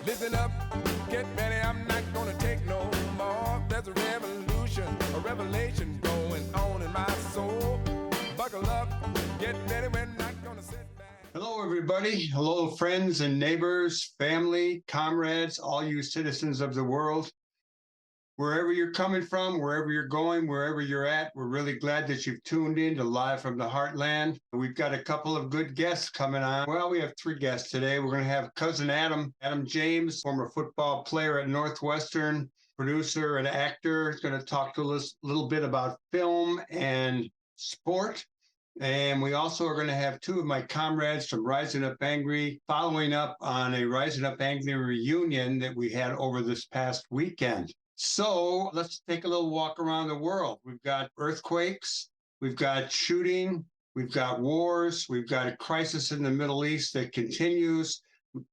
Listen up, get ready, I'm not gonna take no more. There's a revolution, a revelation going on in my soul. Buckle up, get ready, we're not gonna sit back. Hello, everybody. Hello, friends and neighbors, family, comrades, all you citizens of the world. Wherever you're coming from, wherever you're going, wherever you're at, we're really glad that you've tuned in to Live from the Heartland. We've got a couple of good guests coming on. Well, we have three guests today. We're going to have cousin Adam James, former football player at Northwestern, producer and actor. He's going to talk to us a little bit about film and sport. And we also are going to have two of my comrades from Rising Up Angry, following up on a Rising Up Angry reunion that we had over this past weekend. So let's take a little walk around the world. We've got earthquakes, we've got shooting, we've got wars, we've got a crisis in the Middle East that continues.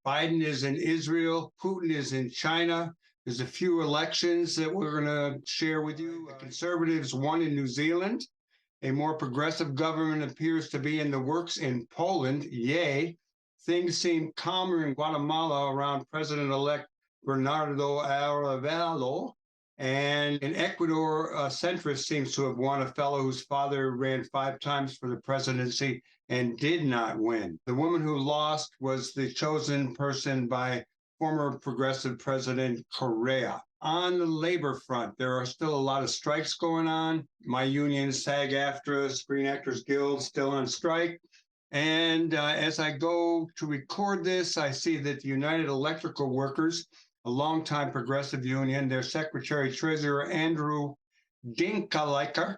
Biden is in Israel, Putin is in China. There's a few elections that we're going to share with you. Conservatives won in New Zealand. A more progressive government appears to be in the works in Poland. Yay. Things seem calmer in Guatemala around President-elect Bernardo Arevalo. And in Ecuador, a centrist seems to have won, a fellow whose father ran 5 times for the presidency and did not win. The woman who lost was the chosen person by former progressive President Correa. On the labor front, there are still a lot of strikes going on. My union, SAG-AFTRA, Screen Actors Guild, still on strike. And as I go to record this, I see that the United Electrical Workers, a longtime progressive union, their secretary-treasurer, Andrew Dinkelleiker,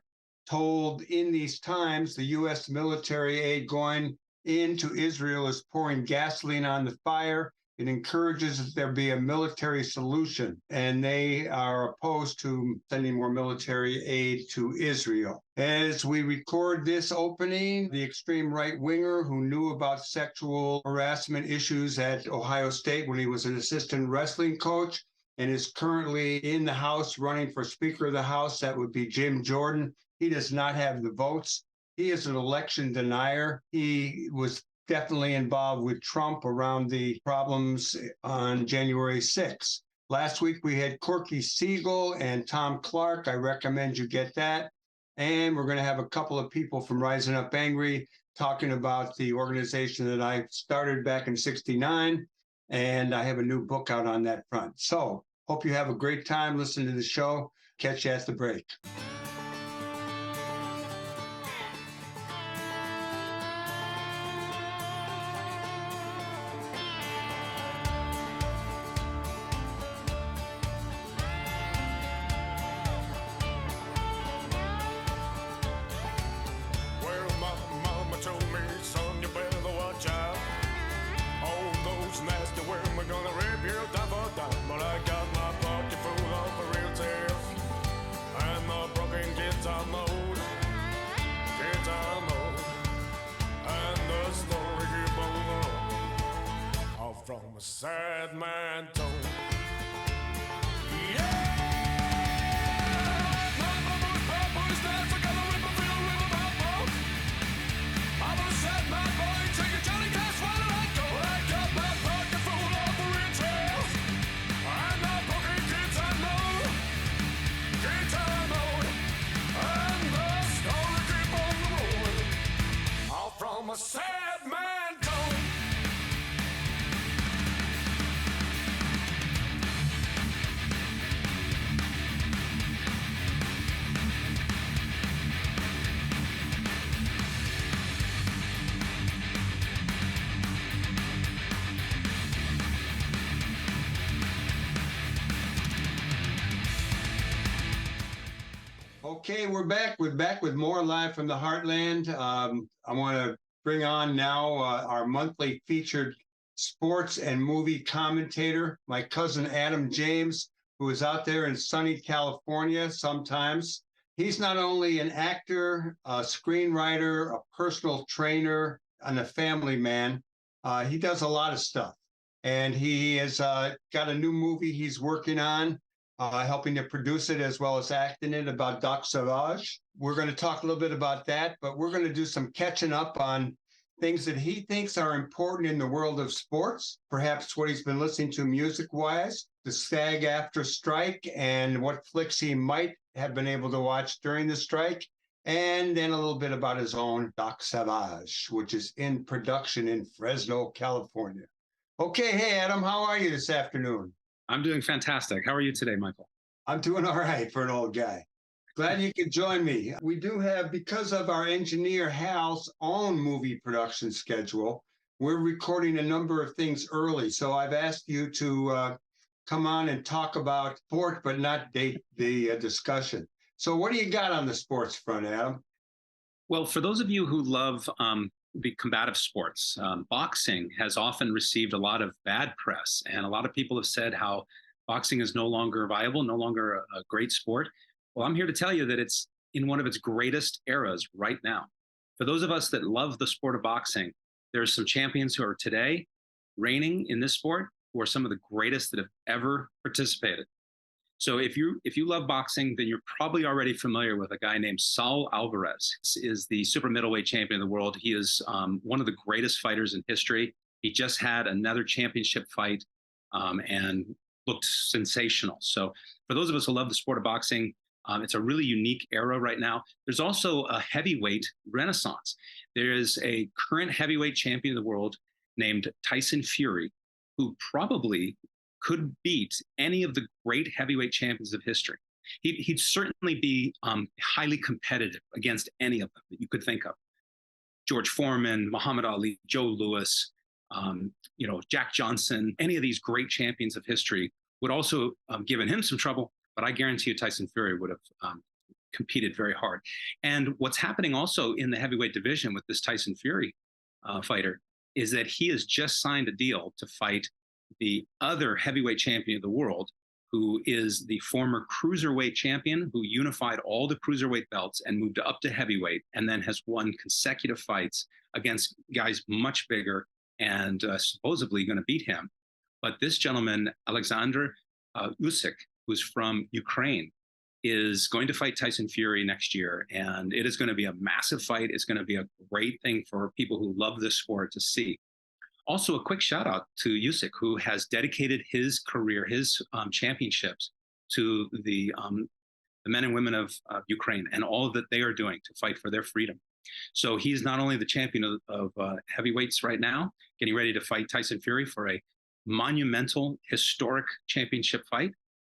told in these times the U.S. military aid going into Israel is pouring gasoline on the fire. It encourages that there be a military solution, and they are opposed to sending more military aid to Israel. As we record this opening, the extreme right-winger who knew about sexual harassment issues at Ohio State when he was an assistant wrestling coach and is currently in the House running for Speaker of the House, that would be Jim Jordan. He does not have the votes. He is an election denier. He was definitely involved with Trump around the problems on January 6th. Last week, we had Corky Siegel and Tom Clark. I recommend you get that. And we're going to have a couple of people from Rising Up Angry talking about the organization that I started back in '69. And I have a new book out on that front. So hope you have a great time listening to the show. Catch you at the break. From a sad man tone. From a sad man tone. Okay, we're back. We're back with more Live from the Heartland. I want to bring on now our monthly featured sports and movie commentator, my cousin Adam James, who is out there in sunny California sometimes. He's not only an actor, a screenwriter, a personal trainer, and a family man. He does a lot of stuff. And he has got a new movie he's working on, helping to produce it as well as act in it, about Doc Savage. We're going to talk a little bit about that, but we're going to do some catching up on things that he thinks are important in the world of sports, perhaps what he's been listening to music-wise, the SAG-AFTRA strike, and what flicks he might have been able to watch during the strike, and then a little bit about his own Doc Savage, which is in production in Fresno, California. Okay, hey, Adam, how are you this afternoon? I'm doing fantastic. How are you today, Michael? I'm doing all right for an old guy. Glad you could join me. We do have, because of our engineer Hal's own movie production schedule, we're recording a number of things early. So I've asked you to come on and talk about sport, but not date the discussion. So what do you got on the sports front, Adam? Well, for those of you who love the combative sports, boxing has often received a lot of bad press. And a lot of people have said how boxing is no longer viable, no longer a great sport. Well, I'm here to tell you that it's in one of its greatest eras right now. For those of us that love the sport of boxing, there's some champions who are today reigning in this sport who are some of the greatest that have ever participated. So if you love boxing, then you're probably already familiar with a guy named Saul Alvarez. He is the super middleweight champion of the world. He is one of the greatest fighters in history. He just had another championship fight and looked sensational. So for those of us who love the sport of boxing, it's a really unique era right now. There's also a heavyweight renaissance. There is a current heavyweight champion of the world named Tyson Fury, who probably could beat any of the great heavyweight champions of history. He'd certainly be highly competitive against any of them that you could think of. George Foreman, Muhammad Ali, Joe Louis, Jack Johnson, any of these great champions of history would also given him some trouble. But I guarantee you Tyson Fury would have competed very hard. And what's happening also in the heavyweight division with this Tyson Fury fighter is that he has just signed a deal to fight the other heavyweight champion of the world, who is the former cruiserweight champion who unified all the cruiserweight belts and moved up to heavyweight and then has won consecutive fights against guys much bigger and supposedly going to beat him. But this gentleman, Alexander Usyk, who's from Ukraine, is going to fight Tyson Fury next year. And it is going to be a massive fight. It's going to be a great thing for people who love this sport to see. Also, a quick shout out to Usyk, who has dedicated his career, his championships to the men and women of Ukraine and all that they are doing to fight for their freedom. So he's not only the champion of heavyweights right now, getting ready to fight Tyson Fury for a monumental, historic championship fight,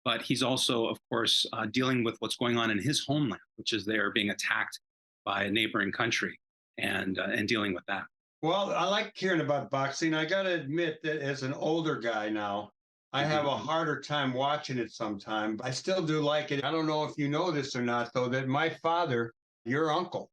but he's also, of course, dealing with what's going on in his homeland, which is they're being attacked by a neighboring country and dealing with that. Well, I like hearing about boxing. I got to admit that as an older guy now, I have a harder time watching it sometimes. I still do like it. I don't know if you know this or not, though, that my father, your uncle,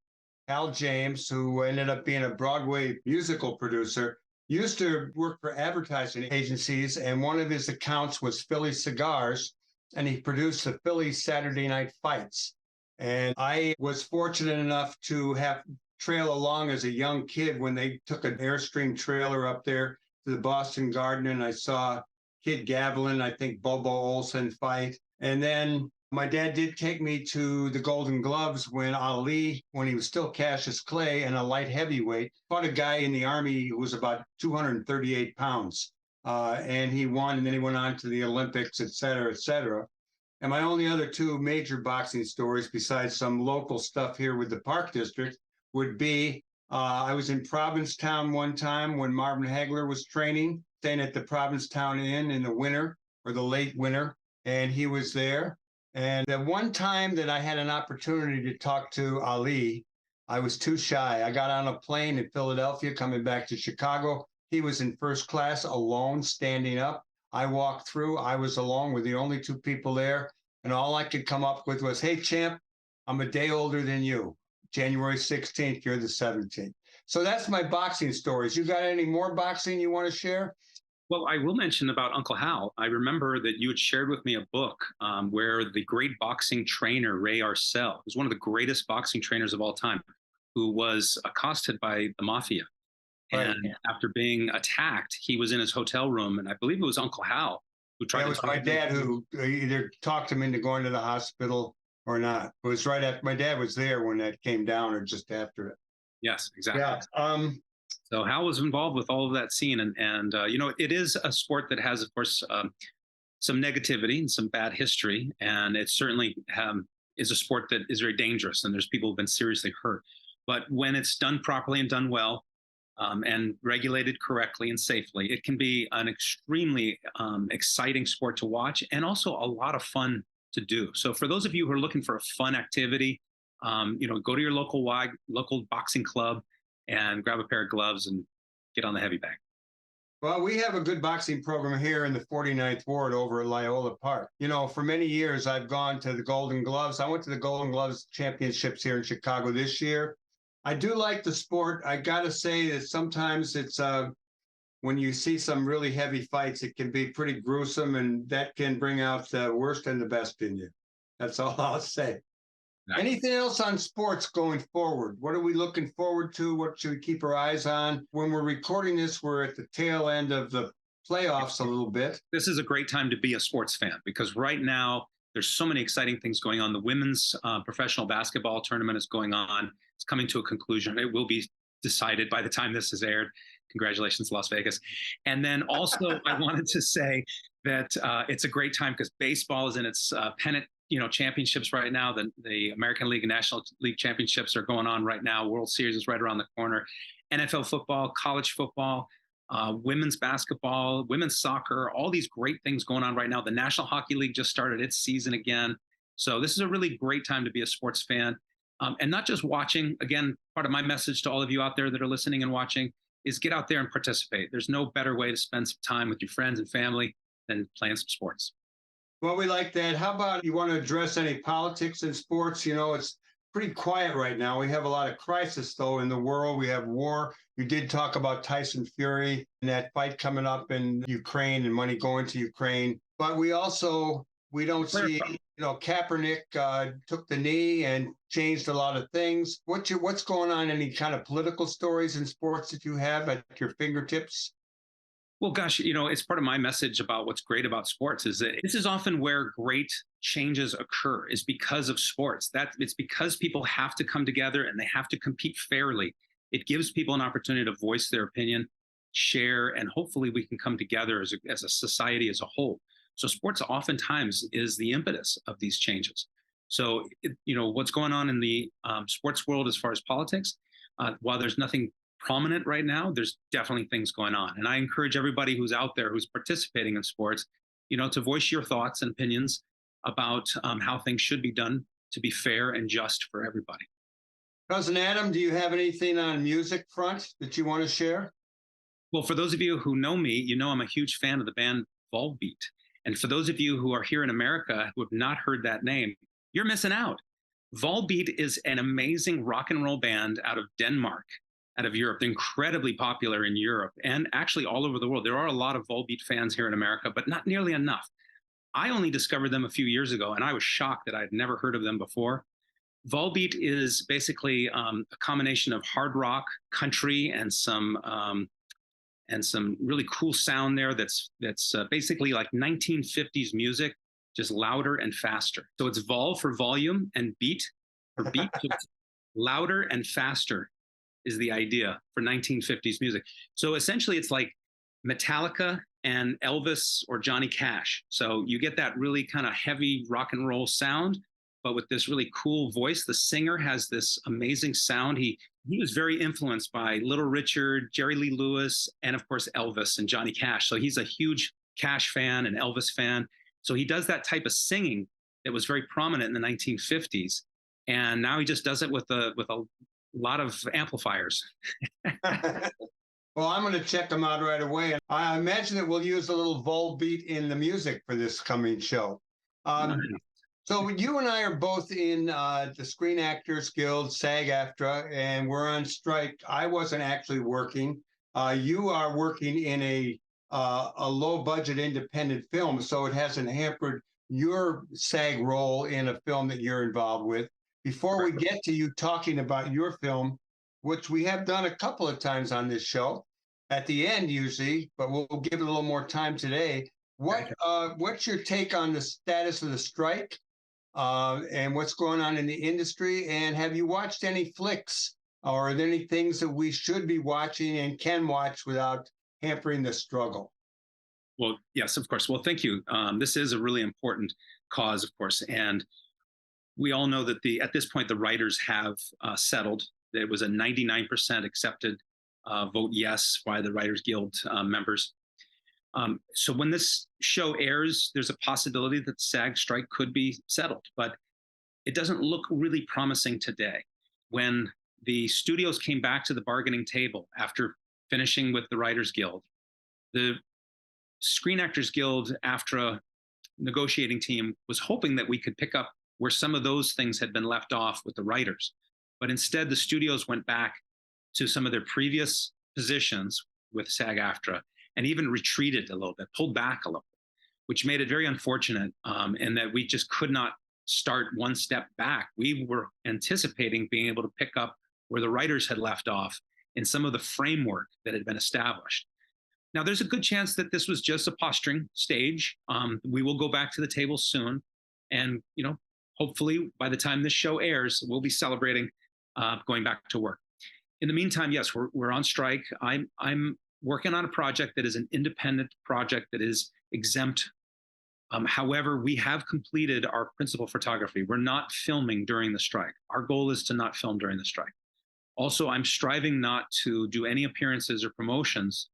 Al James, who ended up being a Broadway musical producer, used to work for advertising agencies, and one of his accounts was Philly Cigars, and he produced the Philly Saturday Night Fights. And I was fortunate enough to have trail along as a young kid when they took an Airstream trailer up there to the Boston Garden, and I saw Kid Gavilan, I think Bobo Olson fight. And then my dad did take me to the Golden Gloves when Ali, when he was still Cassius Clay and a light heavyweight, fought a guy in the Army who was about 238 pounds. And he won, and then he went on to the Olympics, et cetera, et cetera. And my only other two major boxing stories, besides some local stuff here with the Park District, would be I was in Provincetown one time when Marvin Hagler was training, staying at the Provincetown Inn in the winter or the late winter, and he was there. And the one time that I had an opportunity to talk to Ali, I was too shy. I got on a plane in Philadelphia coming back to Chicago. He was in first class alone, standing up. I walked through. I was alone with the only two people there. And all I could come up with was, hey, champ, I'm a day older than you. January 16th, you're the 17th. So that's my boxing stories. You got any more boxing you want to share? Well, I will mention about Uncle Hal. I remember that you had shared with me a book where the great boxing trainer, Ray Arcel, who's one of the greatest boxing trainers of all time, who was accosted by the mafia. Right. And after being attacked, he was in his hotel room, and I believe it was Uncle Hal who tried to. It was my dad who either talked him into going to the hospital or not. It was right after my dad was there when that came down, or just after it. Yes, exactly. Yeah. So Hal was involved with all of that scene, and it is a sport that has, of course, some negativity and some bad history, and it certainly is a sport that is very dangerous, and there's people who've been seriously hurt. But when it's done properly and done well, and regulated correctly and safely, it can be an extremely exciting sport to watch, and also a lot of fun to do. So for those of you who are looking for a fun activity, go to your local boxing club and grab a pair of gloves and get on the heavy bag. Well, we have a good boxing program here in the 49th Ward over at Loyola Park. For many years, I've gone to the Golden Gloves. I went to the Golden Gloves Championships here in Chicago this year. I do like the sport. I got to say that sometimes it's when you see some really heavy fights, it can be pretty gruesome, and that can bring out the worst and the best in you. That's all I'll say. Nice. Anything else on sports going forward? What are we looking forward to? What should we keep our eyes on? When we're recording this, we're at the tail end of the playoffs a little bit. This is a great time to be a sports fan, because right now there's so many exciting things going on. The women's professional basketball tournament is going on. It's coming to a conclusion. It will be decided by the time this is aired. Congratulations, Las Vegas. And then also I wanted to say that it's a great time because baseball is in its pennant championships right now. The American League and National League championships are going on right now. World Series is right around the corner. NFL football, college football, women's basketball, women's soccer, all these great things going on right now. The National Hockey League just started its season again. So this is a really great time to be a sports fan. And not just watching. Again, part of my message to all of you out there that are listening and watching is get out there and participate. There's no better way to spend some time with your friends and family than playing some sports. Well, we like that. How about you want to address any politics in sports? It's pretty quiet right now. We have a lot of crisis, though, in the world. We have war. You did talk about Tyson Fury and that fight coming up in Ukraine and money going to Ukraine. But we don't see, Kaepernick took the knee and changed a lot of things. What's going on? Any kind of political stories in sports that you have at your fingertips? Well, gosh, it's part of my message about what's great about sports is that this is often where great changes occur, is because of sports. That it's because people have to come together and they have to compete fairly. It gives people an opportunity to voice their opinion, share, and hopefully we can come together as a society as a whole. So sports oftentimes is the impetus of these changes. So, what's going on in the sports world as far as politics, while there's nothing prominent right now, there's definitely things going on. And I encourage everybody who's out there who's participating in sports, to voice your thoughts and opinions about how things should be done to be fair and just for everybody. Cousin Adam, do you have anything on music front that you want to share? Well, for those of you who know me, I'm a huge fan of the band Volbeat. And for those of you who are here in America who have not heard that name, you're missing out. Volbeat is an amazing rock and roll band out of Denmark, out of Europe. They're incredibly popular in Europe and actually all over the world. There are a lot of Volbeat fans here in America, but not nearly enough. I only discovered them a few years ago, and I was shocked that I'd never heard of them before. Volbeat is basically a combination of hard rock, country, and some really cool sound there that's basically like 1950s music, just louder and faster. So it's vol for volume and beat for beat. So it's louder and faster is the idea for 1950s music. So essentially it's like Metallica and Elvis or Johnny Cash. So you get that really kind of heavy rock and roll sound, but with this really cool voice. The singer has this amazing sound. He was very influenced by Little Richard, Jerry Lee Lewis, and of course Elvis and Johnny Cash. So he's a huge Cash fan and Elvis fan. So he does that type of singing that was very prominent in the 1950s. And now he just does it with a lot of amplifiers. Well, I'm going to check them out right away. And I imagine that we'll use a little Volbeat in the music for this coming show. So you and I are both in the Screen Actors Guild, SAG-AFTRA, and we're on strike. I wasn't actually working. You are working in a low-budget independent film, so it hasn't hampered your SAG role in a film that you're involved with. Before we get to you talking about your film, which we have done a couple of times on this show, at the end usually, but we'll give it a little more time today. What's your take on the status of the strike and what's going on in the industry? And have you watched any flicks Or are there any things that we should be watching and can watch without hampering the struggle? Well, yes, of course. Well, thank you. This is a really important cause, of course, and we all know that at this point the writers have settled. There was a 99% accepted vote yes by the Writers Guild members. So when this show airs, there's a possibility that SAG strike could be settled, but it doesn't look really promising today. When the studios came back to the bargaining table after finishing with the Writers Guild, the Screen Actors Guild, after a negotiating team, was hoping that we could pick up where some of those things had been left off with the writers. But instead, the studios went back to some of their previous positions with SAG-AFTRA and even retreated a little bit, pulled back a little bit, which made it very unfortunate, in that we just could not start one step back. We were anticipating being able to pick up where the writers had left off in some of the framework that had been established. Now, there's a good chance that this was just a posturing stage. We will go back to the table soon. And, hopefully by the time this show airs, we'll be celebrating going back to work. In the meantime, yes, we're on strike. I'm working on a project that is an independent project that is exempt. However, we have completed our principal photography. We're not filming during the strike. Our goal is to not film during the strike. Also, I'm striving not to do any appearances or promotions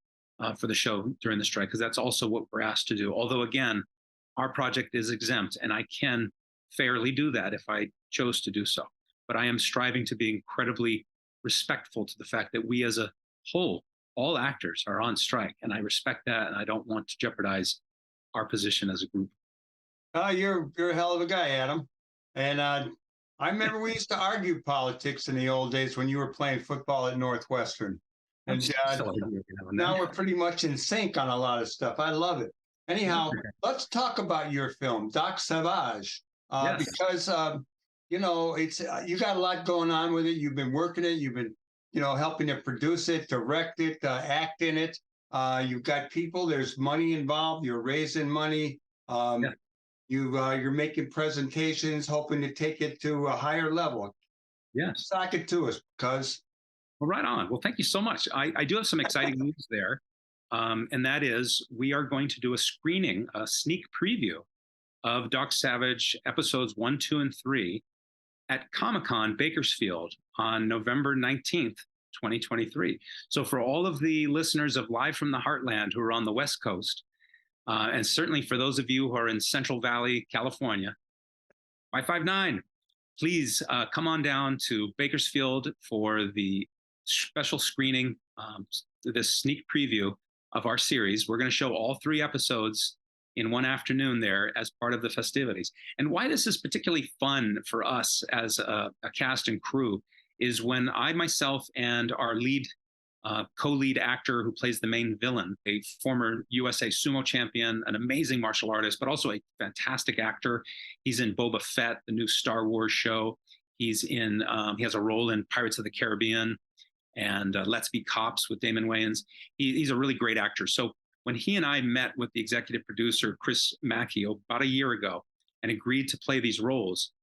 for the show during the strike, because that's also what we're asked to do. Although, again, our project is exempt, and I can fairly do that if I chose to do so. But I am striving to be incredibly respectful to the fact that we as a whole, all actors, are on strike, and I respect that, and I don't want to jeopardize our position as a group. You're a hell of a guy, Adam. And I remember we used to argue politics in the old days when you were playing football at Northwestern. And now we're pretty much in sync on a lot of stuff. I love it. Anyhow, let's talk about your film, Doc Savage, Yes. because it's you got a lot going on with it. You've been working it. You've been helping to produce it, direct it, act in it. You've got people. There's money involved. You're raising money. You're making presentations, hoping to take it to a higher level. Yes. Sock it to us, cuz. Well, right on. Well, thank you so much. I do have some exciting news there. And that is, we are going to do a screening, a sneak preview of Doc Savage episodes 1, 2, and 3 at Comic-Con Bakersfield on November 19th, 2023. So for all of the listeners of Live from the Heartland who are on the West Coast, and certainly for those of you who are in Central Valley, California, 559, please come on down to Bakersfield for the special screening, this sneak preview of our series. We're going to show all 3 episodes in one afternoon there as part of the festivities. And why this is particularly fun for us as a cast and crew is when I myself and our lead co-lead actor who plays the main villain, a former USA sumo champion, an amazing martial artist, but also a fantastic actor. He's in Boba Fett, the new Star Wars show. He has a role in Pirates of the Caribbean and Let's Be Cops with Damon Wayans. He's a really great actor. So when he and I met with the executive producer, Chris Mackey, about a year ago and agreed to play these roles,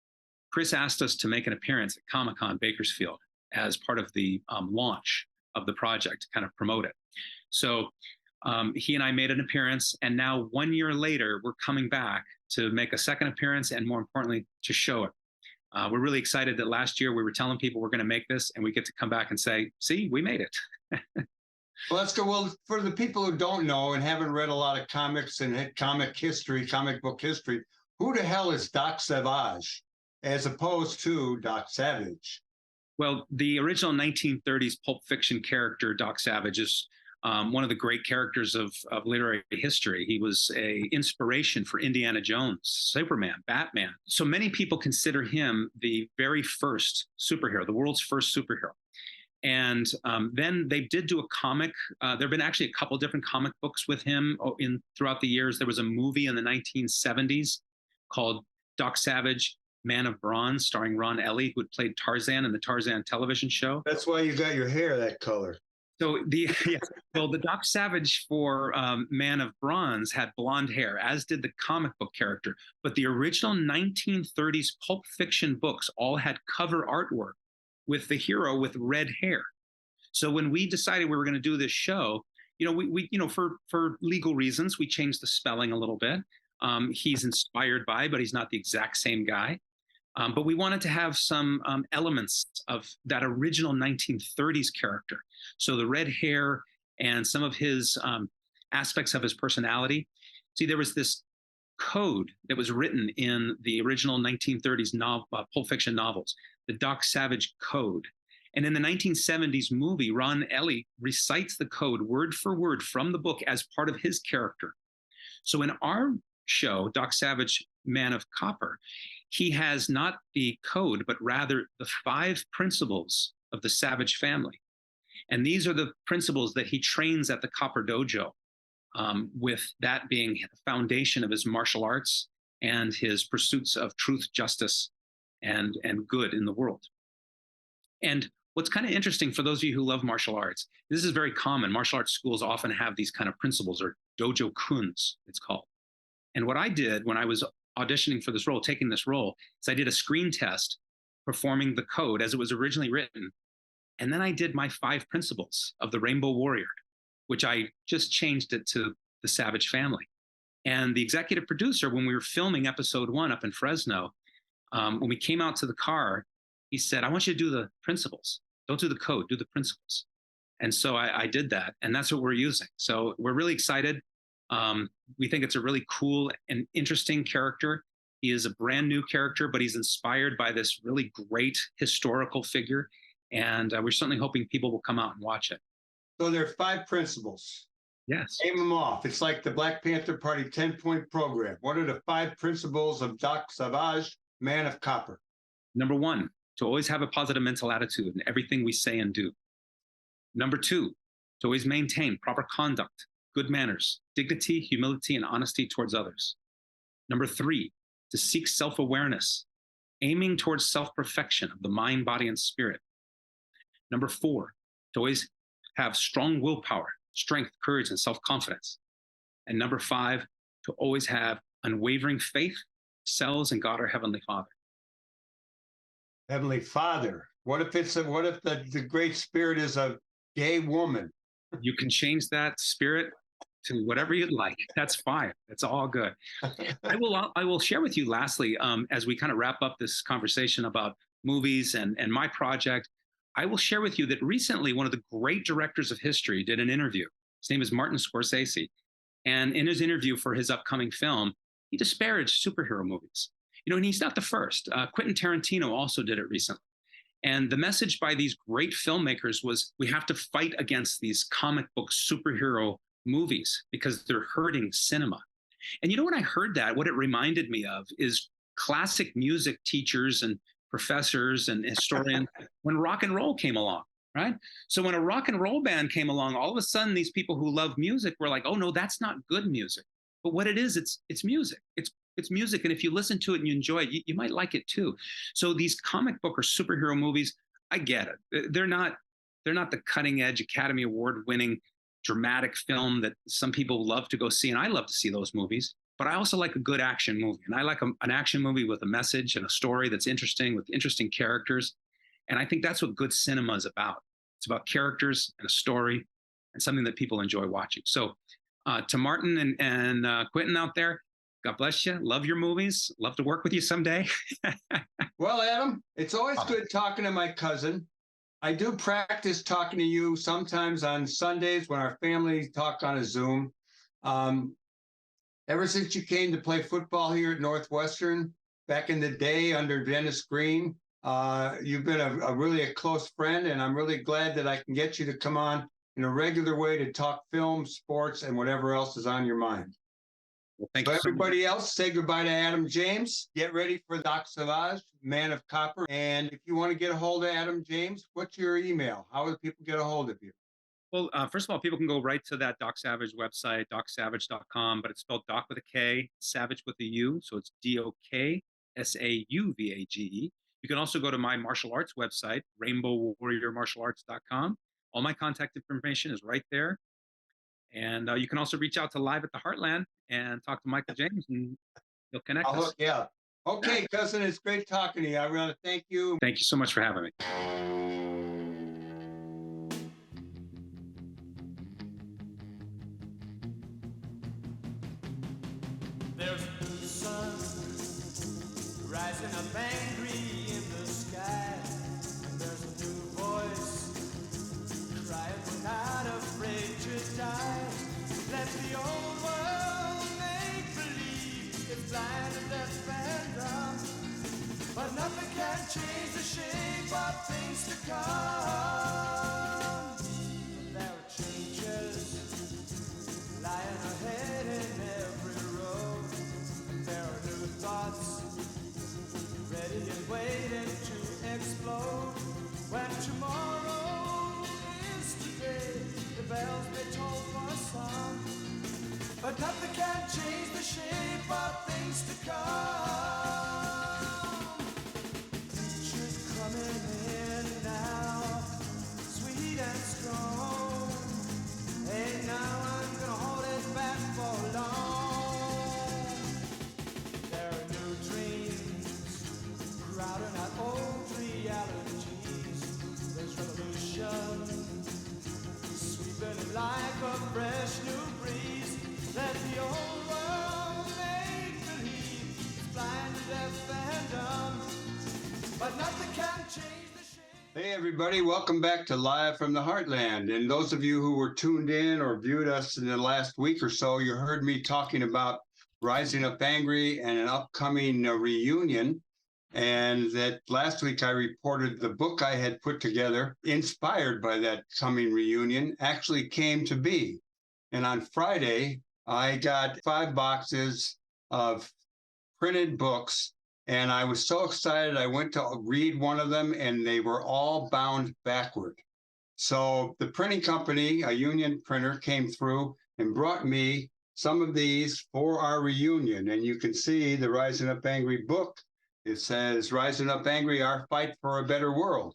Chris asked us to make an appearance at Comic-Con Bakersfield as part of the launch of the project to kind of promote it. So he and I made an appearance, and now 1 year later, we're coming back to make a second appearance and, more importantly, to show it. We're really excited that last year we were telling people we're going to make this, and we get to come back and say, see, we made it. Well, let's go. Well, for the people who don't know and haven't read a lot of comics and comic book history, who the hell is Doc Savage as opposed to Doc Savage? Well, the original 1930s Pulp Fiction character, Doc Savage, is one of the great characters of literary history. He was an inspiration for Indiana Jones, Superman, Batman. So many people consider him the very first superhero, the world's first superhero. And then they did do a comic. There have been actually a couple different comic books with him throughout the years. There was a movie in the 1970s called Doc Savage, Man of Bronze, starring Ron Ellie, who had played Tarzan in the Tarzan television show. That's why you got your hair that color. So the Doc Savage for Man of Bronze had blonde hair, as did the comic book character. But the original 1930s Pulp Fiction books all had cover artwork with the hero with red hair. So when we decided we were going to do this show, we for legal reasons, we changed the spelling a little bit. He's inspired by, but he's not the exact same guy. But we wanted to have some elements of that original 1930s character. So the red hair and some of his aspects of his personality. See, there was this code that was written in the original 1930s Pulp Fiction novels, the Doc Savage Code. And in the 1970s movie, Ron Ellie recites the code word for word from the book as part of his character. So in our show, Doc Savage, Man of Copper, he has not the code, but rather the 5 principles of the Savage family. And these are the principles that he trains at the Copper Dojo, with that being the foundation of his martial arts and his pursuits of truth, justice, and good in the world. And what's kind of interesting for those of you who love martial arts, this is very common. Martial arts schools often have these kind of principles, or dojo kuns, it's called. And what I did when I was auditioning for this role, taking this role, is I did a screen test performing the code as it was originally written. And then I did my 5 principles of the Rainbow Warrior, which I just changed it to the Savage family. And the executive producer, when we were filming episode 1 up in Fresno, when we came out to the car, he said, I want you to do the principles. Don't do the code, do the principles. And so I did that. And that's what we're using. So we're really excited. We think it's a really cool and interesting character. He is a brand new character, but he's inspired by this really great historical figure. And we're certainly hoping people will come out and watch it. So there are 5 principles. Yes. Name them off. It's like the Black Panther Party 10-point program. What are the 5 principles of Doc Savage, Man of Copper? Number 1, to always have a positive mental attitude in everything we say and do. Number 2, to always maintain proper conduct, good manners, dignity, humility, and honesty towards others. Number 3, to seek self-awareness, aiming towards self-perfection of the mind, body, and spirit. Number 4, to always have strong willpower, strength, courage, and self-confidence. And number 5, to always have unwavering faith, selves, and God, our Heavenly Father. Heavenly Father. What if the Great Spirit is a gay woman? You can change that spirit to whatever you'd like. That's fine. It's all good. I will share with you lastly, as we kind of wrap up this conversation about movies and my project, I will share with you that recently one of the great directors of history did an interview. His name is Martin Scorsese. And in his interview for his upcoming film, he disparaged superhero movies. And he's not the first. Quentin Tarantino also did it recently. And the message by these great filmmakers was, we have to fight against these comic book superhero movies because they're hurting cinema. And when I heard that, what it reminded me of is classic music teachers and professors and historians when rock and roll came along, right? So when a rock and roll band came along, all of a sudden these people who love music were like, oh no, that's not good music. But what it is, it's music. It's music. And if you listen to it and you enjoy it, you might like it too. So these comic book or superhero movies, I get it. They're not the cutting edge Academy Award winning dramatic film that some people love to go see. And I love to see those movies. But I also like a good action movie. And I like an action movie with a message and a story that's interesting, with interesting characters. And I think that's what good cinema is about. It's about characters and a story and something that people enjoy watching. So to Martin and Quentin out there, God bless you. Love your movies. Love to work with you someday. Well, Adam, it's always good talking to my cousin. I do practice talking to you sometimes on Sundays when our family talk on a Zoom. Ever since you came to play football here at Northwestern back in the day under Dennis Green, you've been a really close friend, and I'm really glad that I can get you to come on in a regular way to talk film, sports, and whatever else is on your mind. Well, thank so you so everybody much. else, say goodbye to Adam James. Get ready for Doc Savage, Man of Copper. And if you want to get a hold of Adam James, what's your email? How do people get a hold of you? Well, first of all, people can go right to that Doc Savage website, docsavage.com, but it's spelled Doc with a K, Savage with a U. So it's DOKSAUVAGE. You can also go to my martial arts website, rainbowwarriormartialarts.com. All my contact information is right there. And you can also reach out to Live at the Heartland and talk to Michael James, and he'll connect us. Yeah. Okay, cousin, it's great talking to you. I want to thank you. Thank you so much for having me. There's a new sun rising up angry in the sky. And there's a new voice crying, we're not afraid to die. Let the old world make believe it's blind and deaf and dumb. But nothing can change the shape of things to come. There are changes lying ahead in every road. And there are new thoughts ready and waiting to explode. When tomorrow is today, the bells may toll for some. But nothing can change the shape of things to come. Future's coming in now, sweet and strong. Hey, now I'm gonna hold it back for long. There are new dreams crowding out old realities. There's revolution sweeping it like a fresh new breeze. Let the old world make believe it's blind, deaf, and dumb. But nothing can change the shape. Hey, everybody. Welcome back to Live from the Heartland. And those of you who were tuned in or viewed us in the last week or so, you heard me talking about Rising Up Angry and an upcoming reunion. And that last week I reported the book I had put together, inspired by that coming reunion, actually came to be. And on Friday, I got 5 boxes of printed books, and I was so excited. I went to read one of them, and they were all bound backward. So the printing company, a union printer, came through and brought me some of these for our reunion. And you can see the Rising Up Angry book. It says, Rising Up Angry, Our Fight for a Better World.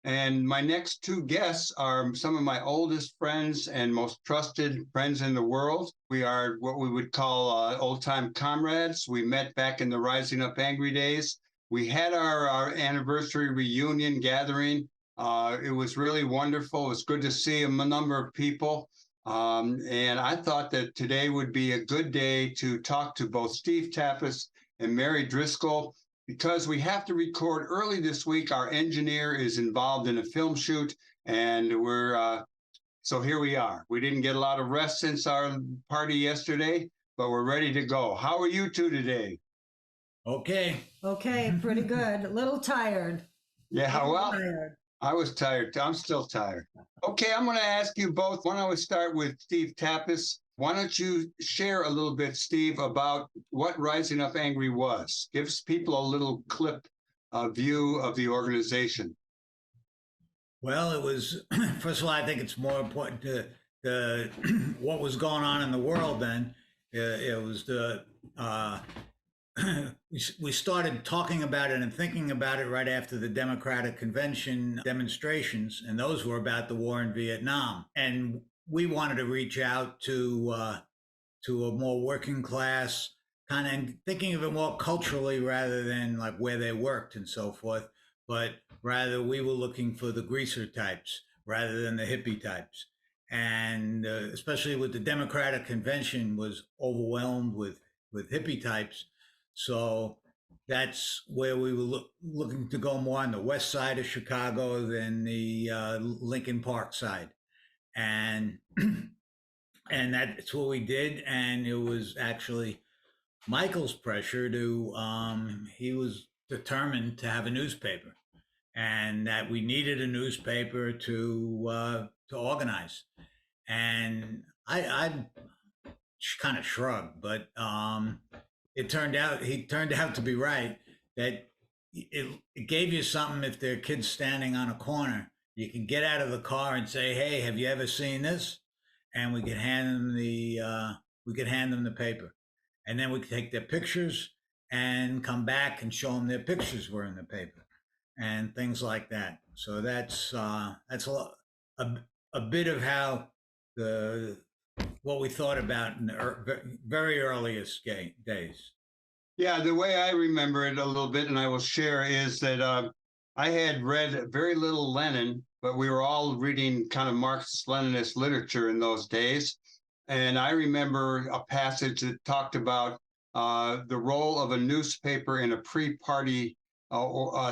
And my next 2 guests are some of my oldest friends and most trusted friends in the world. We are what we would call old-time comrades. We met back in the Rising Up Angry days. We had our anniversary reunion gathering. It was really wonderful. It was good to see a number of people. And I thought that today would be a good day to talk to both Steve Tappis and Mary Driscoll, because we have to record early this week. Our engineer is involved in a film shoot, and so here we are. We didn't get a lot of rest since our party yesterday, but we're ready to go. How are you two today? Okay, pretty good. A little tired. Yeah, well, Tired. I was tired. I'm still tired. Okay, I'm going to ask you both. Why don't we start with Steve Tappis? Why don't you share a little bit, Steve, about what Rising Up Angry was? Gives people a little clip view of the organization. Well, it was, first of all, I think it's more important to what was going on in the world then. It was we started talking about it and thinking about it right after the Democratic Convention demonstrations, and those were about the war in Vietnam. And we wanted to reach out to a more working class kind of, and thinking of it more culturally rather than like where they worked and so forth, but rather we were looking for the greaser types rather than the hippie types. And especially with the Democratic Convention was overwhelmed with hippie types. So that's where we were looking to go more on the west side of Chicago than the Lincoln Park side. And that's what we did. And it was actually Michael's pressure to, he was determined to have a newspaper, and that we needed a newspaper to organize. And I kind of shrugged, but he turned out to be right, that it gave you something. If there are kids standing on a corner, you can get out of the car and say, "Hey, have you ever seen this?" And we could hand them the paper, and then we could take their pictures and come back and show them their pictures were in the paper, and things like that. So that's a bit of how what we thought about in the very earliest days. Yeah, the way I remember it a little bit, and I will share, is that I had read very little Lenin, but we were all reading kind of Marxist-Leninist literature in those days. And I remember a passage that talked about the role of a newspaper in a pre-party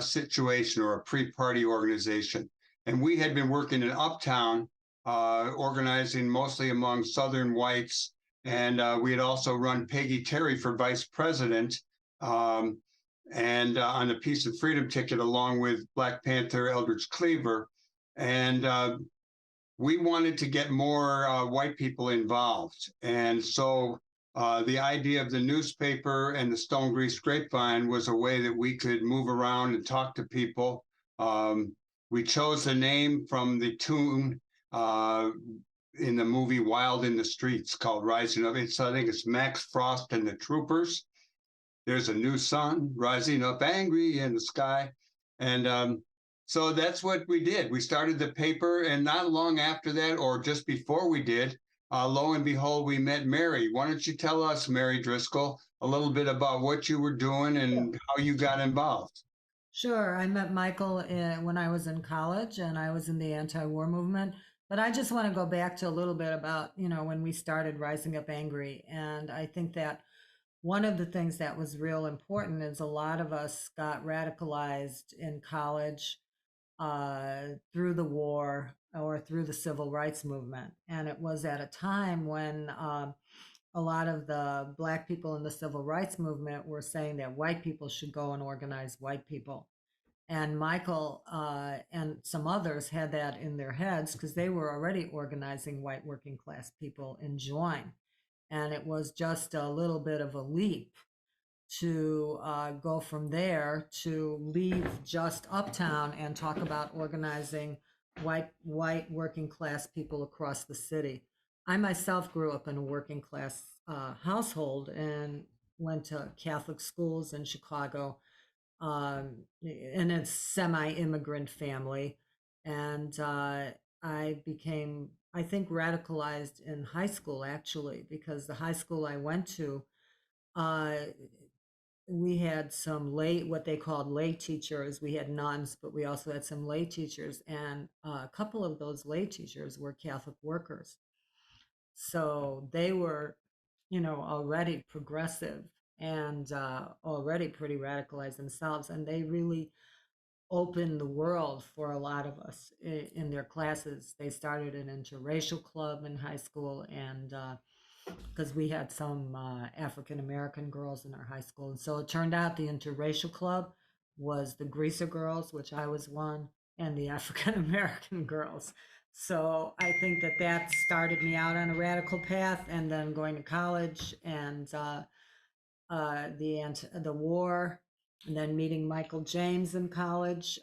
situation or a pre-party organization. And we had been working in Uptown, organizing mostly among Southern whites, and we had also run Peggy Terry for vice president, um, and on a Peace and Freedom ticket, along with Black Panther Eldridge Cleaver. And we wanted to get more white people involved. And so the idea of the newspaper and the Stone Grease Grapevine was a way that we could move around and talk to people. We chose the name from the tune in the movie Wild in the Streets called Rising Up. I think it's Max Frost and the Troopers. There's a new sun rising up angry in the sky. And so that's what we did. We started the paper, and not long after that, or just before we did, lo and behold, we met Mary. Why don't you tell us, Mary Driscoll, a little bit about what you were doing and how you got involved? Sure. I met Michael when I was in college and I was in the anti-war movement. But I just want to go back to a little bit about, when we started Rising Up Angry. And I think that one of the things that was real important is a lot of us got radicalized in college through the war or through the civil rights movement. And it was at a time when a lot of the Black people in the civil rights movement were saying that white people should go and organize white people. And Michael and some others had that in their heads because they were already organizing white working class people in Join. And it was just a little bit of a leap to go from there to leave just Uptown and talk about organizing white working class people across the city. I myself grew up in a working class household and went to Catholic schools in Chicago, in a semi-immigrant family. And I became, I think, radicalized in high school, actually, because the high school I went to, we had some what they called lay teachers. We had nuns, but we also had some lay teachers. And a couple of those lay teachers were Catholic workers. So they were, already progressive and already pretty radicalized themselves. And they really opened the world for a lot of us in their classes. They started an interracial club in high school, and because we had some African American girls in our high school. And so it turned out the interracial club was the Greaser girls, which I was one, and the African American girls. So I think that started me out on a radical path, and then going to college and the war, and then meeting Michael James in college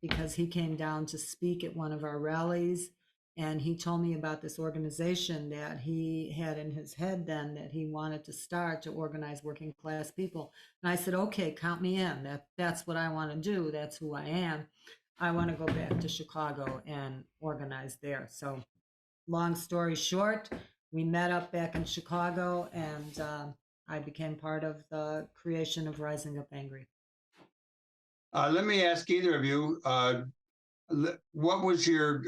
because he came down to speak at one of our rallies, and he told me about this organization that he had in his head then that he wanted to start to organize working class people. And I said, okay, count me in. That's what I want to do. That's who I am. I want to go back to Chicago and organize there. So long story short, we met up back in Chicago, and I became part of the creation of Rising Up Angry. Let me ask either of you, what was your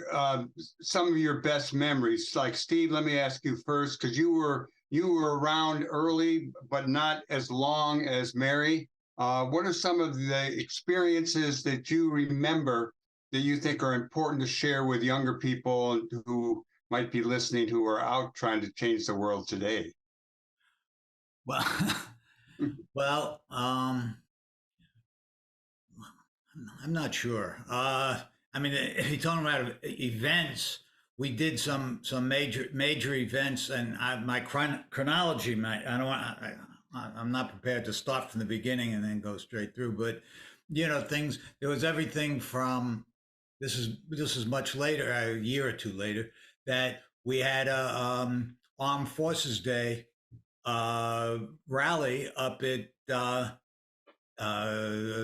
some of your best memories? Like Steve, let me ask you first, because you were around early, but not as long as Mary. What are some of the experiences that you remember that you think are important to share with younger people who might be listening, who are out trying to change the world today? Well, well, I'm not sure. I mean, if you're talking about events, we did some major events, and my chronology, I'm not prepared to start from the beginning and then go straight through. But things. There was everything from this is much later, a year or two later, that we had a Armed Forces Day rally up at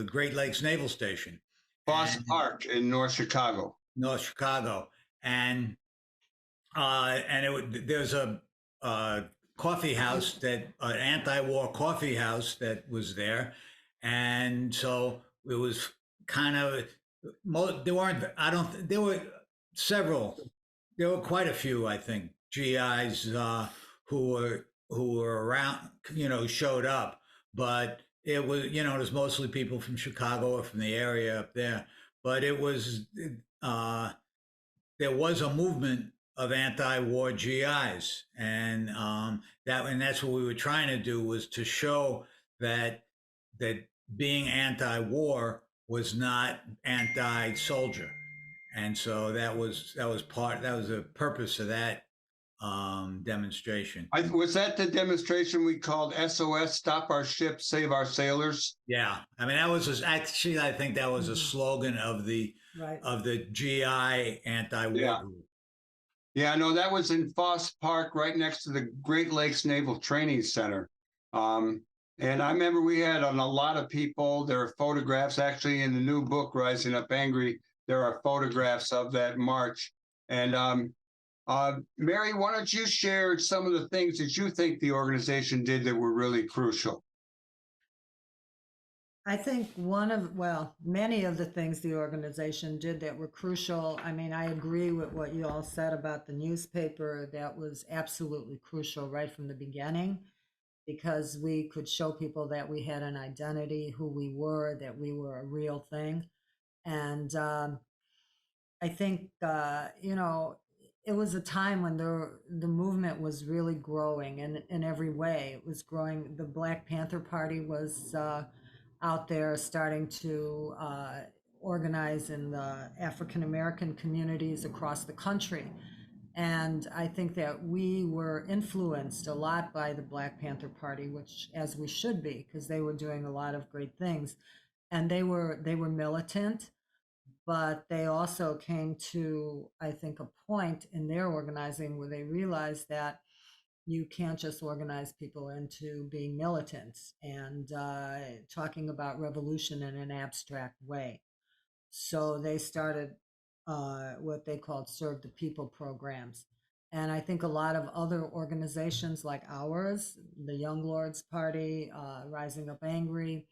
Great Lakes Naval Station, Foss Park in North Chicago. And there's a coffee house that an anti-war coffee house that was there, and so it was kind of there weren't. I don't. There were several. There were quite a few, I think, GIs who were around. Showed up, but it was it was mostly people from Chicago or from the area up there. But it was there was a movement of anti-war GIs, and that's what we were trying to do, was to show that being anti-war was not anti-soldier, and so that was the purpose of that demonstration. Was that the demonstration we called SOS, Stop Our Ship, Save Our Sailors? Yeah, I mean, that was actually, I think that was a slogan of the GI anti-war group. Yeah, no, that was in Foss Park, right next to the Great Lakes Naval Training Center. And I remember we had a lot of people. There are photographs actually in the new book, Rising Up Angry. There are photographs of that march. And Mary, why don't you share some of the things that you think the organization did that were really crucial? I think many of the things the organization did that were crucial. I mean, I agree with what you all said about the newspaper. That was absolutely crucial right from the beginning, because we could show people that we had an identity, who we were, that we were a real thing. And I think, it was a time when the movement was really growing in every way. It was growing. The Black Panther Party was out there starting to organize in the African American communities across the country. And I think that we were influenced a lot by the Black Panther Party, which, as we should be, because they were doing a lot of great things. And they were militant, but they also came to, I think, a point in their organizing where they realized that you can't just organize people into being militants and talking about revolution in an abstract way. So they started what they called Serve the People programs. And I think a lot of other organizations like ours, the Young Lords Party, Rising Up Angry,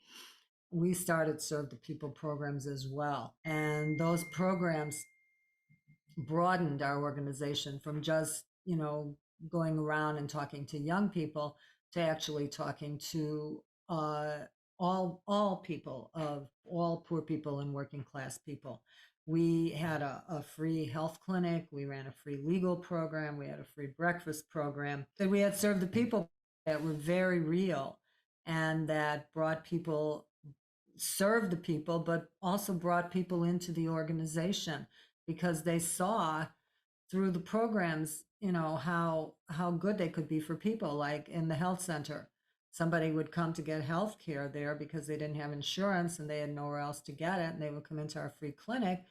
we started Serve the People programs as well. And those programs broadened our organization from just, going around and talking to young people to actually talking to all people, of all poor people and working class people. We had a free health clinic. We ran a free legal program. We had a free breakfast program. And we had Serve the People that were very real and that served the people, but also brought people into the organization, because they saw through the programs, how good they could be for people. Like in the health center, somebody would come to get health care there because they didn't have insurance and they had nowhere else to get it. And they would come into our free clinic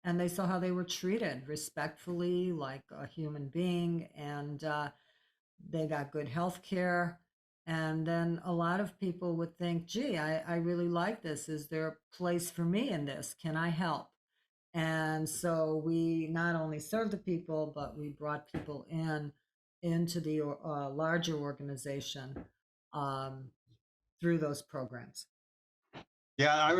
and they saw how they were treated respectfully, like a human being. And they got good health care. And then a lot of people would think, gee, I really like this. Is there a place for me in this? Can I help? And so we not only served the people, but we brought people into the larger organization through those programs. Yeah,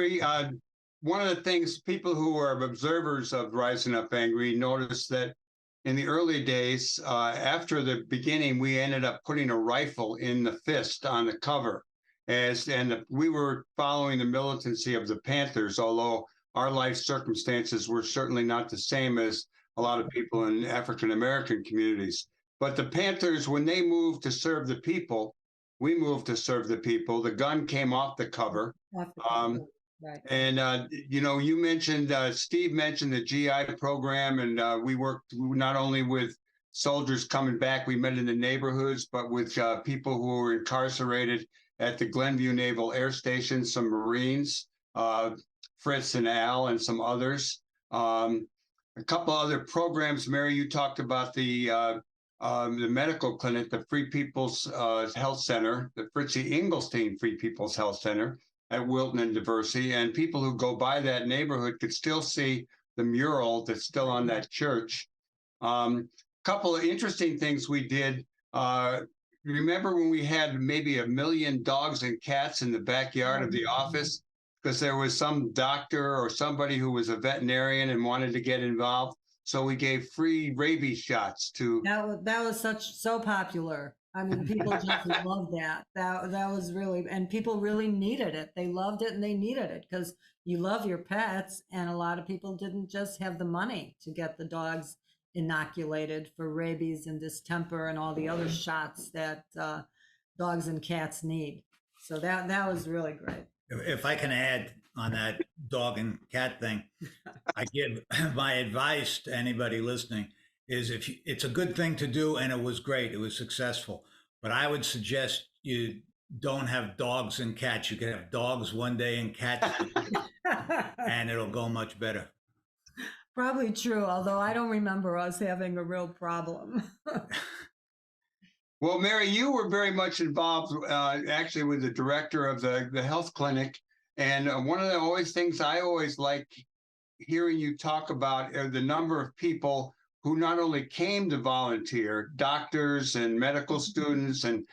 one of the things, people who are observers of Rising Up Angry noticed that in the early days, after the beginning, we ended up putting a rifle in the fist on the cover. We were following the militancy of the Panthers, although our life circumstances were certainly not the same as a lot of people in African American communities. But the Panthers, when they moved to serve the people, we moved to serve the people. The gun came off the cover. Right. And, you mentioned, Steve mentioned the GI program, and we worked not only with soldiers coming back, we met in the neighborhoods, but with people who were incarcerated at the Glenview Naval Air Station, some Marines, Fritz and Al, and some others. A couple other programs. Mary, you talked about the medical clinic, the Free People's Health Center, the Fritzie Engelstein Free People's Health Center at Wilton and Diversey. And people who go by that neighborhood could still see the mural that's still on that church. Couple of interesting things we did. remember when we had maybe 1 million dogs and cats in the backyard of the office because there was some doctor or somebody who was a veterinarian and wanted to get involved? So we gave free rabies shots to. That was so popular. I mean, people just loved that. That was really, and people really needed it. They loved it and they needed it because you love your pets, and a lot of people didn't just have the money to get the dogs inoculated for rabies and distemper and all the other shots that dogs and cats need. So that was really great. If I can add on that dog and cat thing, I give my advice to anybody listening is it's a good thing to do, and it was great. It was successful. But I would suggest you don't have dogs and cats. You can have dogs one day and cats, and it'll go much better. Probably true, although I don't remember us having a real problem. Well, Mary, you were very much involved actually with the director of the health clinic. And one of the always things I always like hearing you talk about are the number of people who not only came to volunteer, doctors and medical students and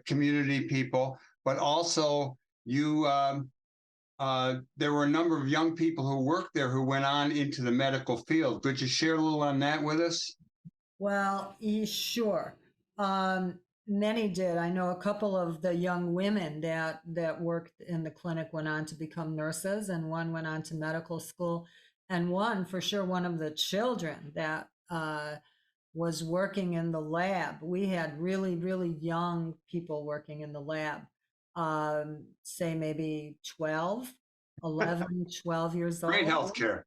community people, but also you. There were a number of young people who worked there who went on into the medical field. Could you share a little on that with us? Well, sure. Many did. I know a couple of the young women that worked in the clinic went on to become nurses, and one went on to medical school, and one, for sure, one of the children that was working in the lab. We had really, really young people working in the lab, say maybe 12, 11, 12 years old. Great healthcare.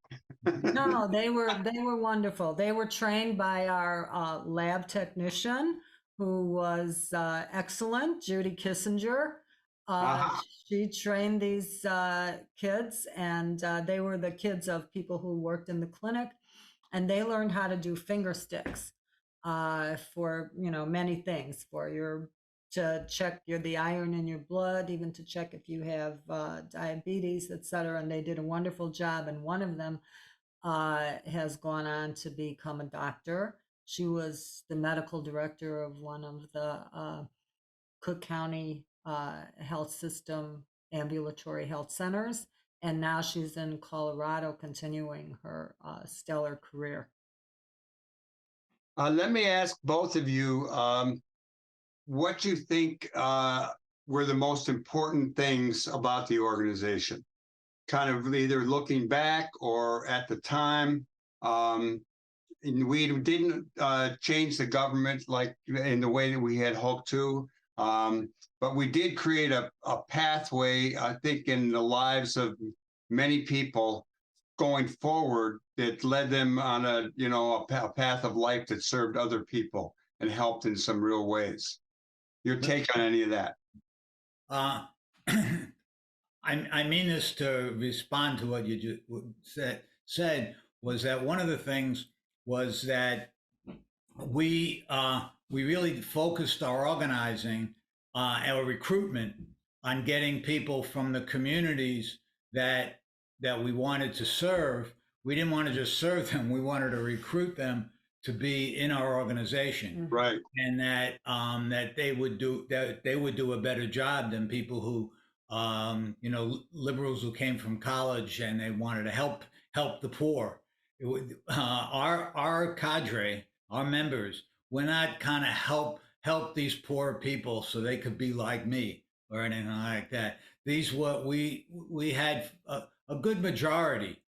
No, they were wonderful. They were trained by our lab technician, who was excellent, Judy Kissinger. She trained these kids, and they were the kids of people who worked in the clinic, and they learned how to do finger sticks for many things, to check the iron in your blood, even to check if you have diabetes, etc. And they did a wonderful job. And one of them has gone on to become a doctor. She was the medical director of one of the Cook County health system ambulatory health centers. And now she's in Colorado continuing her stellar career. Let me ask both of you what you think were the most important things about the organization, kind of either looking back or at the time. We didn't change the government like in the way that we had hoped to, but we did create a pathway, I think, in the lives of many people going forward that led them on a path of life that served other people and helped in some real ways. Your take on any of that? I mean this to respond to what you just said was that one of the things was that we really focused our organizing, our recruitment on getting people from the communities that we wanted to serve. We didn't want to just serve them; we wanted to recruit them to be in our organization, right? And that they would do a better job than people who liberals who came from college and they wanted to help the poor. Our cadre, our members, we're not kind of help these poor people so they could be like me or anything like that. These we had a good majority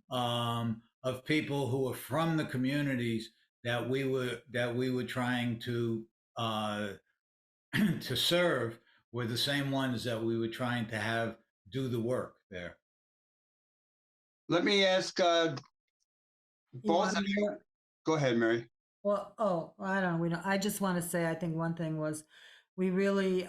of people who were from the communities that we were trying to to serve were the same ones that we were trying to have do the work there. Let me ask both of you. Go ahead, Mary. Well, I don't know. I just want to say, I think one thing was we really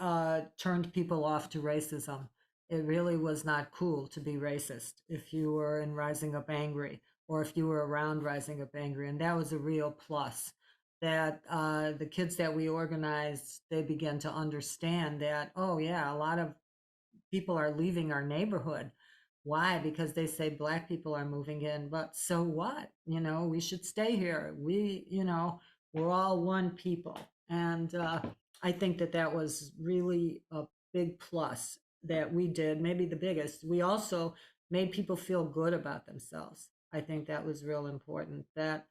turned people off to racism. It really was not cool to be racist if you were in Rising Up Angry or if you were around Rising Up Angry. And that was a real plus, that the kids that we organized, they began to understand that, oh yeah, a lot of people are leaving our neighborhood. Why? Because they say Black people are moving in, but so what? We should stay here. We're all one people. And I think that that was really a big plus that we did, maybe the biggest. We also made people feel good about themselves. I think that was real important, that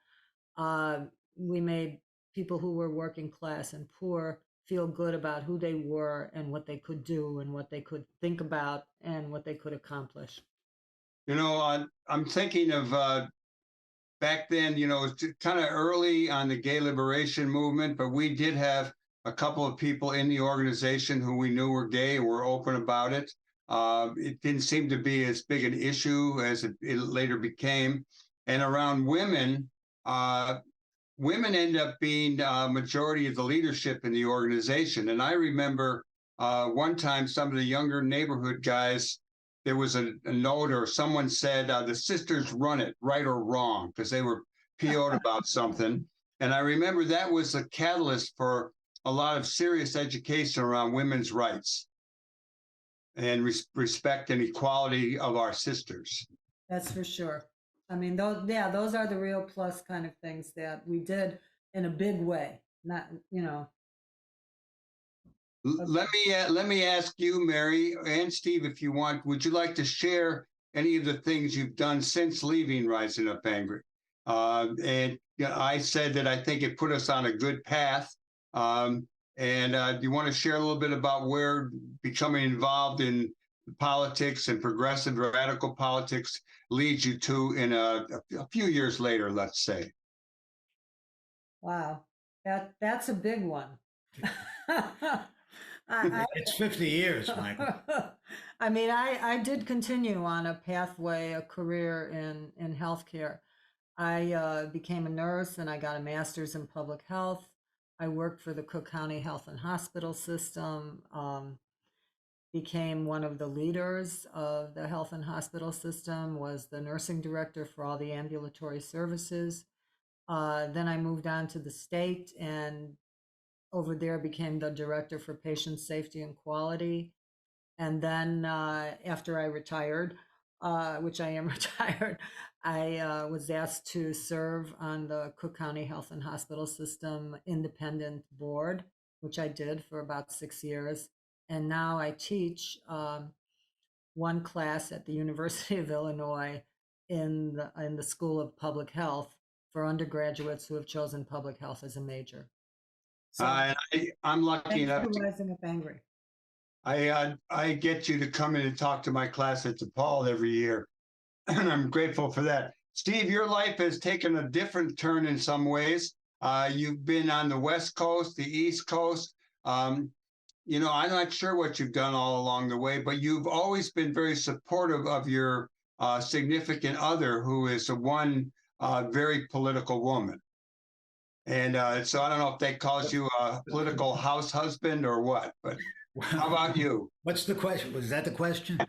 uh, we made people who were working class and poor feel good about who they were and what they could do and what they could think about and what they could accomplish. I'm thinking of back then, it's kind of early on the gay liberation movement, but we did have a couple of people in the organization who we knew were gay and were open about it. It didn't seem to be as big an issue as it later became. And around women, women end up being majority of the leadership in the organization. And I remember one time some of the younger neighborhood guys, there was a note or someone said the sisters run it, right or wrong, because they were PO'd about something. And I remember that was a catalyst for a lot of serious education around women's rights and respect and equality of our sisters. That's for sure. I mean, those are the real plus kind of things that we did in a big way. Not, Let me ask you, Mary and Steve, if you want, would you like to share any of the things you've done since leaving Rising Up Angry? I said that I think it put us on a good path. Do you want to share a little bit about where becoming involved in politics and progressive radical politics leads you to in a few years later, let's say? wow, that's a big one. It's 50 years, Michael. I mean, I did continue on a pathway, a career in healthcare. I became a nurse and I got a master's in public health. I worked for the Cook County Health and Hospital System, became one of the leaders of the health and hospital system, was the nursing director for all the ambulatory services. Then I moved on to the state and over there became the director for patient safety and quality. And then after I retired, which I am retired, I was asked to serve on the Cook County Health and Hospital System Independent Board, which I did for about 6 years. And now I teach one class at the University of Illinois in the School of Public Health for undergraduates who have chosen public health as a major. So I'm lucky enough to Rising Up Angry. I get you to come in and talk to my class at DePaul every year, and I'm grateful for that. Steve, your life has taken a different turn in some ways. You've been on the West Coast, the East Coast. I'm not sure what you've done all along the way, but you've always been very supportive of your significant other, who is one very political woman. And so I don't know if that calls you a political house husband or what, but how about you? What's the question? Was that the question? To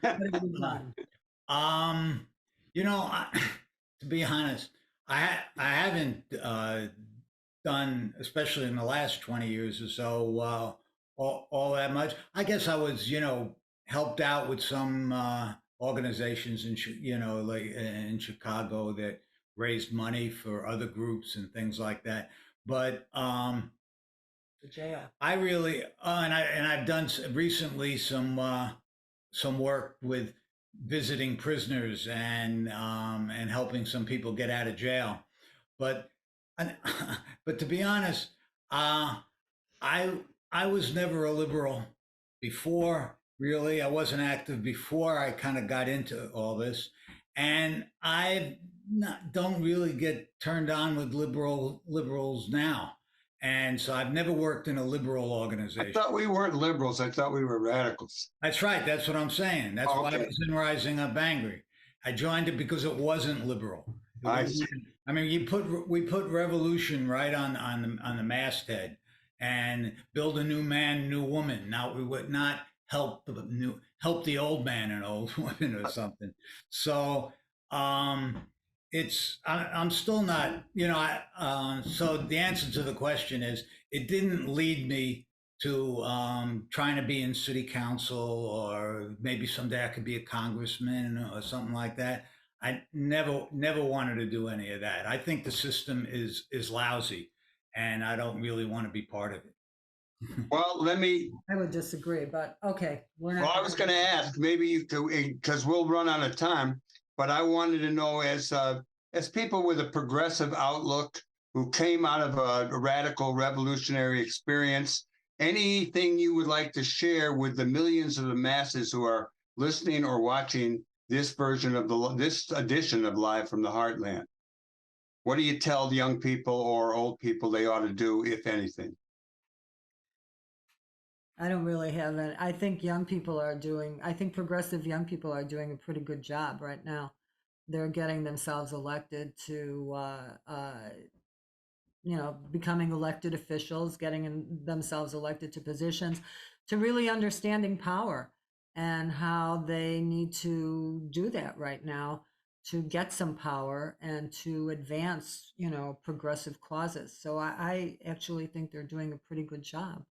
be honest, I haven't done, especially in the last 20 years or so, all that much. I guess I was, helped out with some organizations like in Chicago that raised money for other groups and things like that. But The jail. I really, I've done recently some work with visiting prisoners and helping some people get out of jail. But but to be honest, I was never a liberal before. Really, I wasn't active before I kind of got into all this, and I don't really get turned on with liberals now. And so I've never worked in a liberal organization. I thought we weren't liberals. I thought we were radicals. That's right. That's what I'm saying. That's why I was in Rising Up Angry. I joined it because it wasn't liberal. I mean, we put revolution right on the masthead and build a new man, new woman. Now we would not help the old man and old woman or something. So I'm still not, so the answer to the question is it didn't lead me to trying to be in city council, or maybe someday I could be a congressman or something like that. I never wanted to do any of that. I think the system is lousy and I don't really want to be part of it. Well, I would disagree, but okay, we're not. well, I was going to ask, maybe you could, because we'll run out of time, but I wanted to know as people with a progressive outlook who came out of a radical revolutionary experience, anything you would like to share with the millions of the masses who are listening or watching this this edition of Live from the Heartland? What do you tell the young people or old people they ought to do, if anything? I don't really have it. I think I think progressive young people are doing a pretty good job right now. They're getting themselves elected to, becoming elected officials, themselves elected to positions, to really understanding power and how they need to do that right now to get some power and to advance, progressive causes. So I actually think they're doing a pretty good job.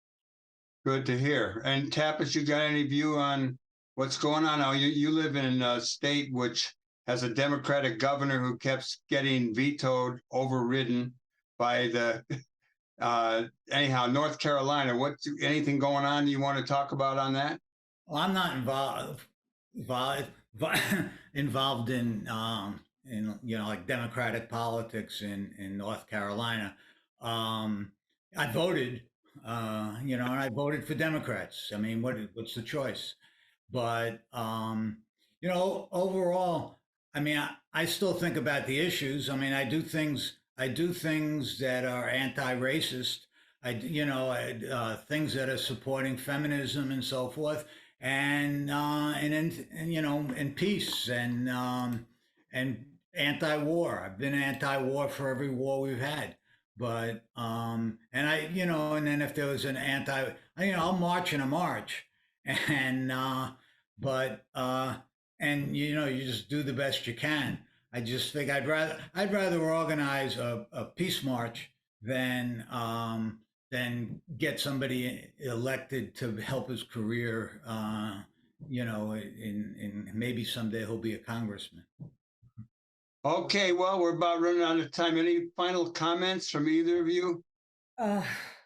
Good to hear. And Tappis, you got any view on what's going on now? You live in a state which has a Democratic governor who kept getting vetoed, overridden by the anyhow, North Carolina. Anything going on you want to talk about on that? Well, I'm not involved in like Democratic politics in North Carolina. I voted, and I voted for Democrats. I mean, what's the choice? But overall, I mean, I still think about the issues. I mean, I do things that are anti-racist. Things that are supporting feminism and so forth, and peace and anti-war. I've been anti-war for every war we've had. But and then if there was an I'll march in a march, and you just do the best you can. I just think I'd rather organize a peace march than get somebody elected to help his career. In maybe someday he'll be a congressman. Okay, well, we're about running out of time. Any final comments from either of you?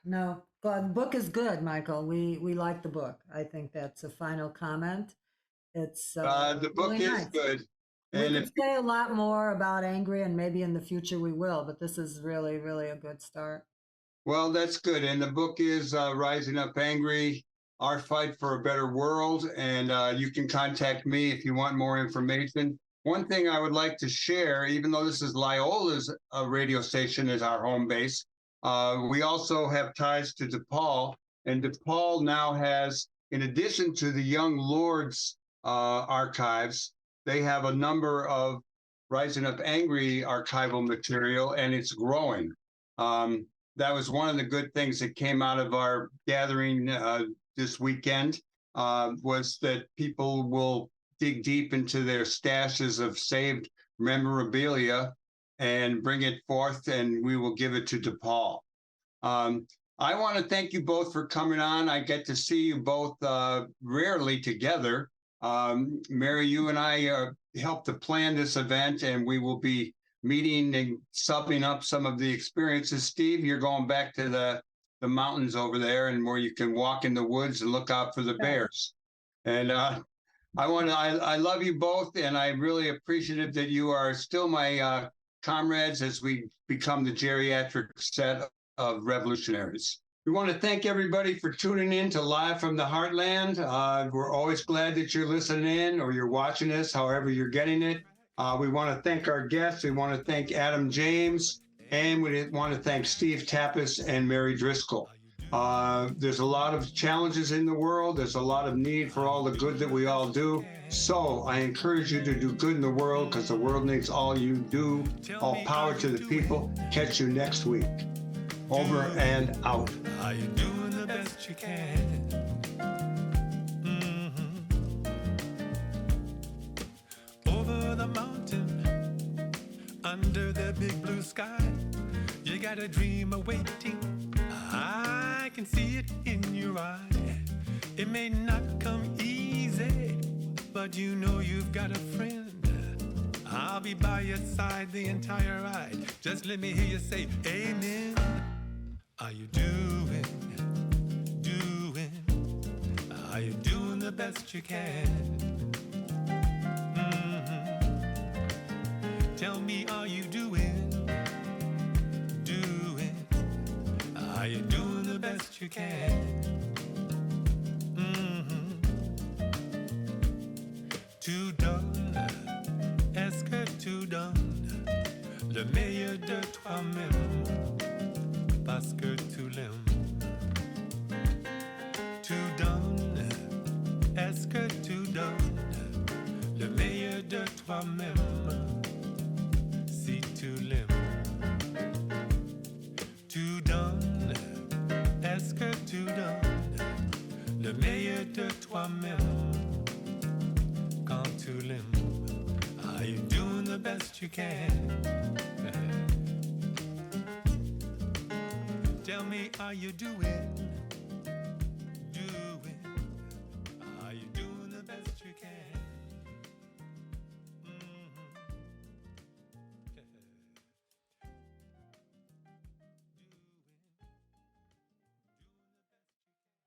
No. The book is good, Michael. We like the book. I think that's a final comment. It's the book really is nice. good. We could say a lot more about Angry, and maybe in the future we will, but this is really, really a good start. Well, that's good. And the book is Rising Up Angry, Our Fight for a Better World. And you can contact me if you want more information. One thing I would like to share, even though this is Loyola's radio station as our home base, we also have ties to DePaul. And DePaul now has, in addition to the Young Lords archives, they have a number of Rising Up Angry archival material, and it's growing. That was one of the good things that came out of our gathering this weekend, was that people will dig deep into their stashes of saved memorabilia and bring it forth, and we will give it to DePaul. I want to thank you both for coming on. I get to see you both rarely together. Mary, you and I helped to plan this event, and we will be meeting and subbing up some of the experiences. Steve, you're going back to the mountains over there, and where you can walk in the woods and look out for the bears. And I love you both, and I'm really appreciative that you are still my comrades as we become the geriatric set of revolutionaries. We want to thank everybody for tuning in to Live from the Heartland. We're always glad that you're listening in or you're watching us, however you're getting it. We want to thank our guests. We want to thank Adam James, and we want to thank Steve Tappis and Mary Driscoll. There's a lot of challenges in the world. There's a lot of need for all the good that we all do. So I encourage you to do good in the world, because the world needs all you do. All power to the people. Catch you next week. Over and out. Are you doing the best you can? Over the mountain, under the big blue sky, you got a dream awaiting. I can see it in your eye. It may not come easy, but you know you've got a friend. I'll be by your side the entire ride. Just let me hear you say amen. Are you doing Are you doing the best you can? Tell me, are you doing? Are you doing the best you can? Tout donne, est-ce que tu donnes le meilleur de toi-même parce que tu l'aimes? Tu donnes, est-ce que tu donnes le meilleur de toi-même si tu l'aimes? Tu donnes, est-ce que tu donnes le meilleur de toi-même quand tu l'aimes? Are you doing the best you can? Tell me, are you doing?